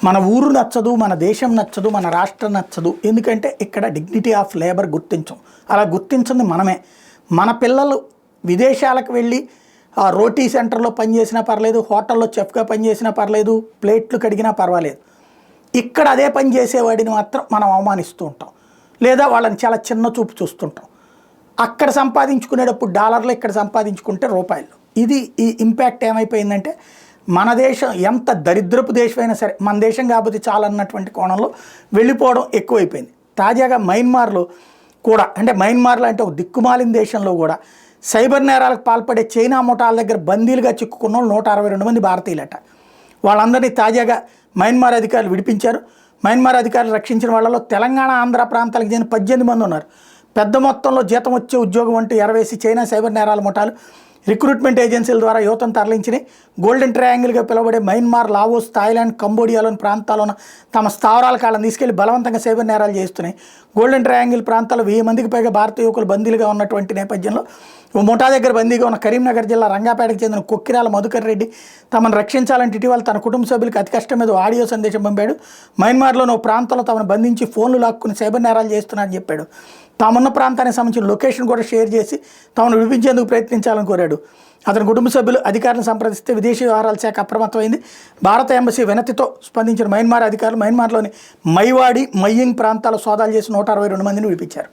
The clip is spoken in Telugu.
మన ఊరు నచ్చదు, మన దేశం నచ్చదు, మన రాష్ట్రం నచ్చదు. ఎందుకంటే ఇక్కడ డిగ్నిటీ ఆఫ్ లేబర్ గుర్తించం. అలా గుర్తించింది మనమే. మన పిల్లలు విదేశాలకు వెళ్ళి రోటీ సెంటర్లో పనిచేసినా పర్లేదు, హోటల్లో చెఫ్గా పనిచేసినా పర్లేదు, ప్లేట్లు కడిగినా పర్వాలేదు. ఇక్కడ అదే పని చేసేవాడిని మాత్రం మనం అవమానిస్తూ ఉంటాం, లేదా వాళ్ళని చాలా చిన్న చూపు చూస్తుంటాం. అక్కడ సంపాదించుకునేటప్పుడు డాలర్లు, ఇక్కడ సంపాదించుకుంటే రూపాయలు. ఇది ఈ ఇంపాక్ట్ ఏమైపోయిందంటే మన దేశం ఎంత దరిద్రపు దేశమైనా సరే మన దేశం కాకపోతే చాలన్నటువంటి కోణంలో వెళ్ళిపోవడం ఎక్కువైపోయింది. తాజాగా మయన్మార్లో కూడా, అంటే మయన్మార్లో అంటే ఒక దిక్కుమాలిన దేశంలో కూడా సైబర్ నేరాలకు పాల్పడే చైనా ముఠాల దగ్గర బందీలుగా చిక్కుకున్న వాళ్ళు 162 మంది భారతీయులట. వాళ్ళందరినీ తాజాగా మయన్మార్ అధికారులు విడిపించారు. మయన్మార్ అధికారులు రక్షించిన వాళ్ళలో తెలంగాణ, ఆంధ్ర ప్రాంతాలకు చెందిన 18 మంది ఉన్నారు. పెద్ద మొత్తంలో జీతం వచ్చే ఉద్యోగం అంటూ ఎరవేసి చైనా సైబర్ నేరాల ముఠాలు రిక్రూట్మెంట్ ఏజెన్సీల ద్వారా యువతను తరలించినాయి. గోల్డెన్ ట్రయాంగిల్గా పిలువబడే మయన్మార్, లావోస్, థాయిలాండ్, కంబోడియాలోని ప్రాంతాల్లోన తమ స్థావరాల కాళ్ళని తీసుకెళ్లి బలవంతంగా సైబర్ నేరాలు చేస్తున్నాయి. గోల్డెన్ ట్రయాంగిల్ ప్రాంతాల్లో 1000 మందికి పైగా భారతీయ యువకులు బందీలుగా ఉన్నటువంటి నేపథ్యంలో ముఠా దగ్గర బందీగా ఉన్న కరీంనగర్ జిల్లా రంగాపేటకు చెందిన కొక్కిరాల మధుకర్ రెడ్డి తమను రక్షించాలంటే ఇటీవల తన కుటుంబ సభ్యులకు అతి కష్టం మీద ఆడియో సందేశం పంపాడు. మయన్మార్లోని ఓ ప్రాంతంలో తమను బంధించి ఫోన్లు లాక్కుని సైబర్ నేరాలు చేస్తున్నారని చెప్పాడు. తామున్న ప్రాంతానికి సంబంధించిన లొకేషన్ కూడా షేర్ చేసి తమను విడిపించేందుకు ప్రయత్నించాలని కోరాడు. అతని కుటుంబ సభ్యులు అధికారులను సంప్రదిస్తే విదేశీ వ్యవహారాల శాఖ అప్రమత్తమైంది. భారత ఎంబసీ వినతితో స్పందించిన మయన్మార్ అధికారులు మయన్మార్లోని మైవాడి, మయ్యింగ్ ప్రాంతాల సోదాలు చేసి 162 మందిని విడిపించారు.